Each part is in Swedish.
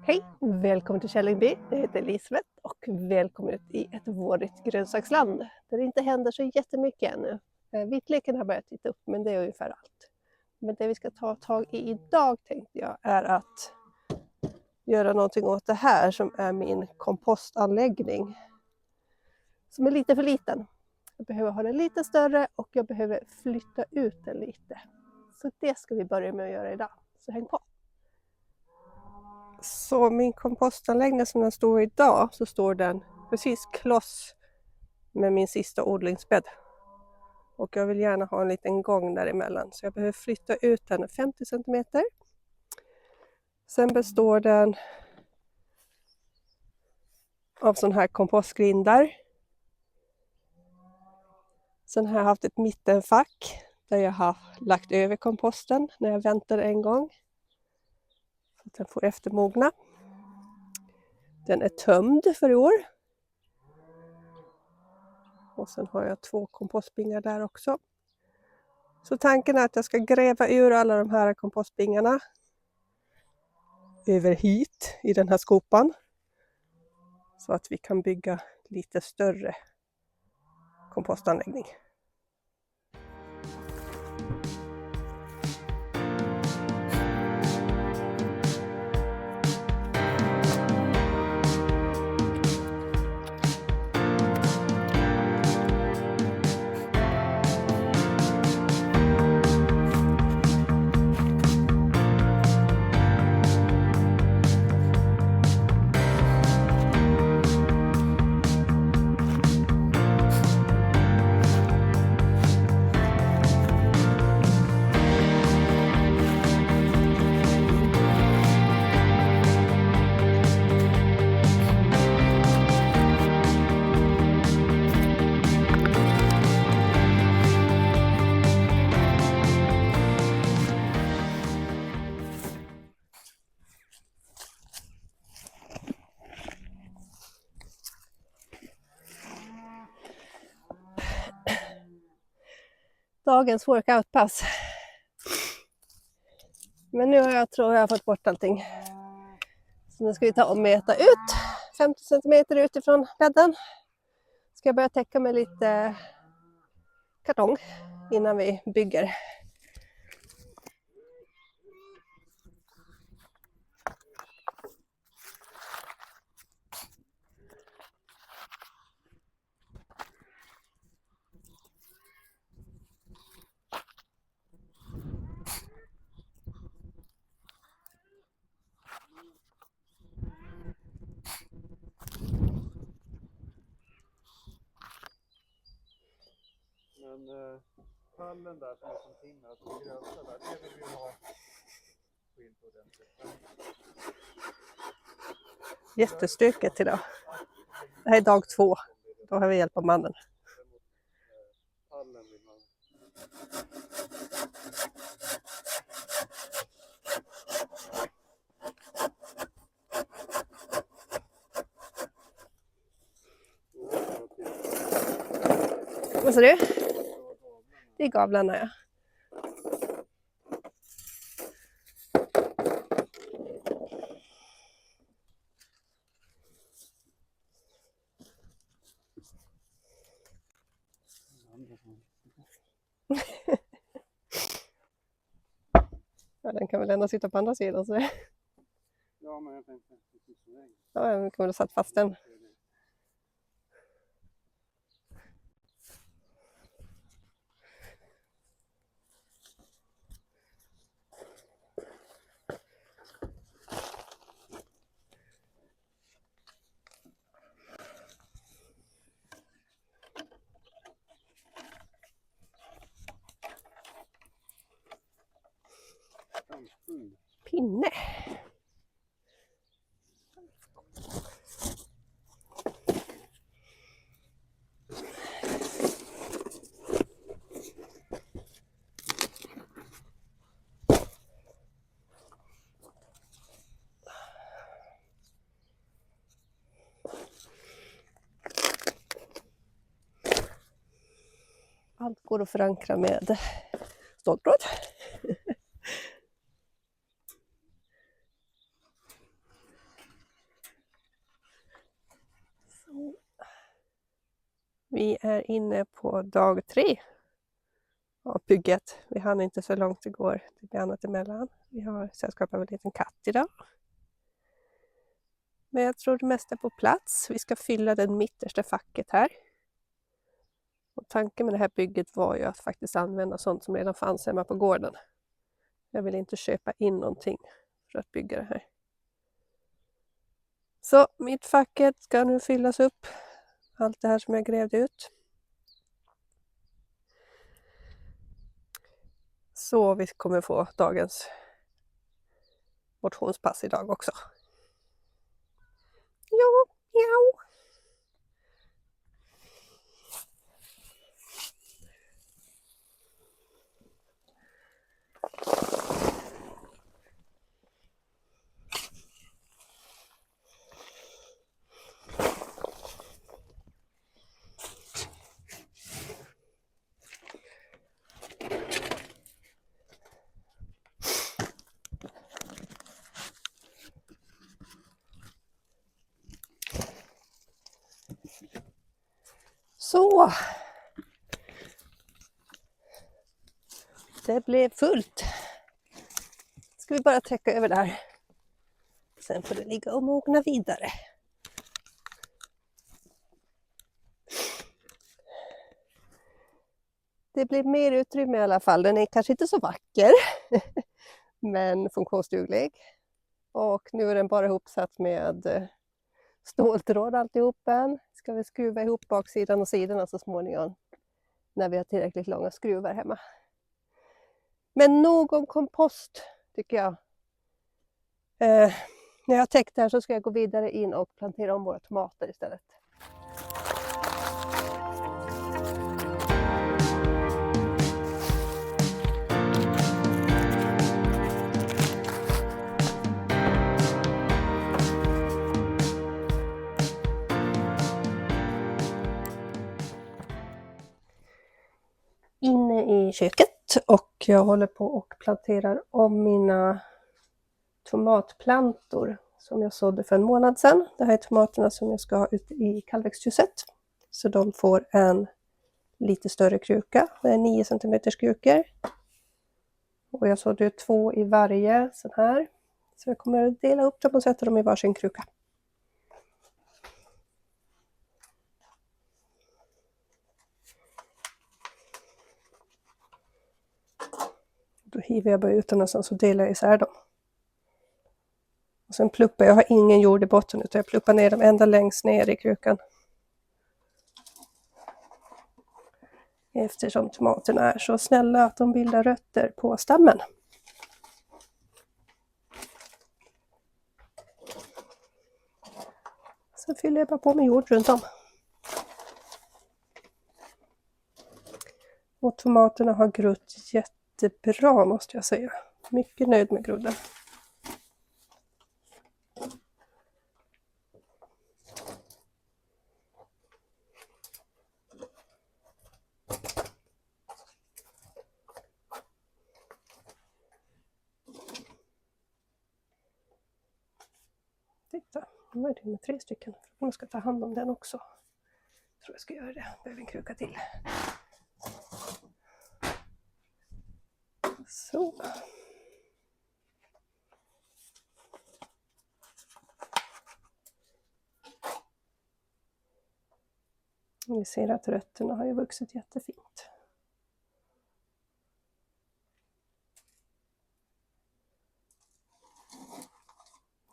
Hej! Välkommen till Källingby. Jag heter Elisabeth och välkommen ut i ett vårigt grönsaksland där det inte händer så jättemycket ännu. Vitleken har börjat titta upp, men det är ungefär allt. Men det vi ska ta tag i idag tänkte jag är att göra någonting åt det här som är min kompostanläggning. Som är lite för liten. Jag behöver ha den lite större och jag behöver flytta ut den lite. Så det ska vi börja med att göra idag. Så häng på! Så min kompostanläggning som den står idag, så står den precis kloss med min sista odlingsbädd. Och jag vill gärna ha en liten gång däremellan, så jag behöver flytta ut den 50 cm. Sen består den av sån här kompostgrindar. Sen har jag haft ett mittenfack där jag har lagt över komposten när jag väntar en gång. Så att den får eftermogna. Den är tömd för i år. Och sen har jag 2 kompostbingar där också. Så tanken är att jag ska gräva ur alla de här kompostbingarna över hit i den här skopan. Så att vi kan bygga lite större kompostanläggning. Dagens workoutpass. Men nu tror jag fått bort allting. Så nu ska vi ta och mäta ut 50 cm utifrån bädden. Ska jag börja täcka med lite kartong innan vi bygger. Men pallen där som är som timmer, alltså grönsa där, det vill vi ha skinn på ordentligt. Jättestökigt idag. Det här är dag 2. Då har vi hjälp av mannen. Pallen vill man. Vad sa du? Det är gavlarna, ja. Ja, den kan väl ändå sitta på andra sidan. Så. Ja, men jag tänkte precis som väg. Ja, vi kommer att sätta fast den. Pinne. Allt går att förankra med ståltråd. Vi är inne på dag 3 av bygget. Vi hann inte så långt igår, det blir annat emellan. Vi har sällskap av en liten katt idag. Men jag tror det mesta är på plats. Vi ska fylla det mittersta facket här. Och tanken med det här bygget var ju att faktiskt använda sånt som redan fanns hemma på gården. Jag vill inte köpa in någonting för att bygga det här. Så mittfacket ska nu fyllas upp. Allt det här som jag grävde ut. Så vi kommer få dagens motionspass idag också. Ja, ja. Så. Det blev fullt. Ska vi bara täcka över där. Sen får det ligga och mogna vidare. Det blir mer utrymme i alla fall. Den är kanske inte så vacker. Men funktionsduglig. Och nu är den bara ihopsatt med ståltråd alltihopa. Ska vi skruva ihop baksidan och sidorna så småningom. När vi har tillräckligt långa skruvar hemma. Men nog om kompost tycker jag. När jag har täckt det här så ska jag gå vidare in och plantera om våra tomater istället. Inne i köket och jag håller på och planterar om mina tomatplantor som jag sådde för en månad sedan. Det här är tomaterna som jag ska ha ute i kallväxthuset. Så de får en lite större kruka. Det är 9 cm krukor. Och jag sådde 2 i varje sån här. Så jag kommer att dela upp dem och sätta dem i varsin kruka. Då hiver jag bara ut dem någonstans och delar isär dem. Och sen pluppar jag har ingen jord i botten utan jag pluppar ner dem ända längst ner i krukan. Eftersom tomaterna är så snälla att de bildar rötter på stammen. Sen fyller jag bara på med jord runt om. Och tomaterna har grott jättebra måste jag säga. Mycket nöjd med grodden. Titta, nu är det med 3 stycken. Jag ska ta hand om den också. Jag tror jag ska göra det. Jag behöver en kruka till. Så. Vi ser att rötterna har ju vuxit jättefint.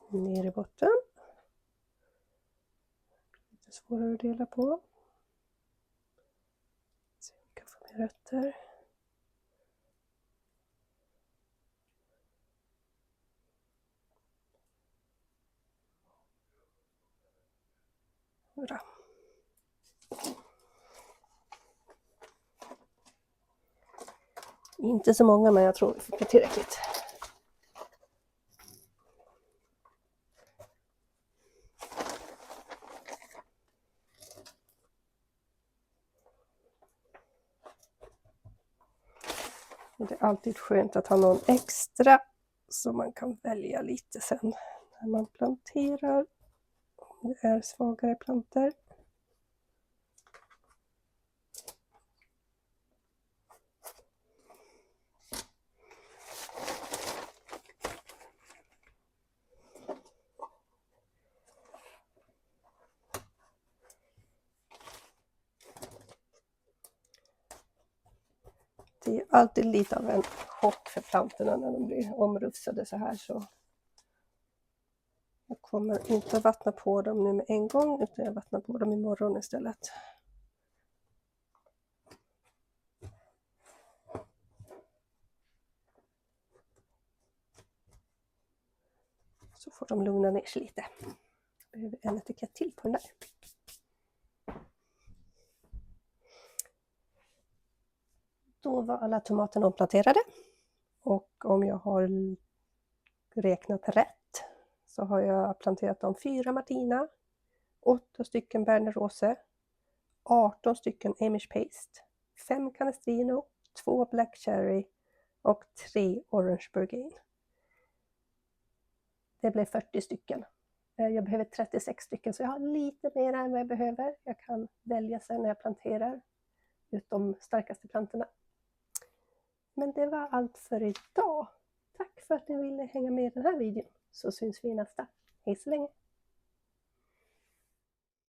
Ner i botten. Lite svårare att dela på. Så vi kan få med rötter. Bra. Inte så många men jag tror det får bli tillräckligt. Och det är alltid skönt att ha någon extra så man kan välja lite sen när man planterar. Om det är svagare plantor. ju alltid lite av en chock för plantorna när de blir omrufsade så här. Så jag kommer inte att vattna på dem nu med en gång, utan jag vattnar på dem imorgon istället. Så får de lugna ner sig lite. Jag behöver en etikett till på den där. Då var alla tomaterna omplanterade. Och om jag har räknat rätt så har jag planterat dem 4 Martina, 8 stycken Berner Rose, 18 stycken Amish Paste, 5 Canestrino, 2 Black Cherry och 3 Orange Bourgogne. Det blev 40 stycken. Jag behöver 36 stycken, så jag har lite mer än vad jag behöver. Jag kan välja sen när jag planterar ut de starkaste plantorna. Men det var allt för idag. Tack för att ni ville hänga med i den här videon. Så syns vi i nästa. Hej så länge!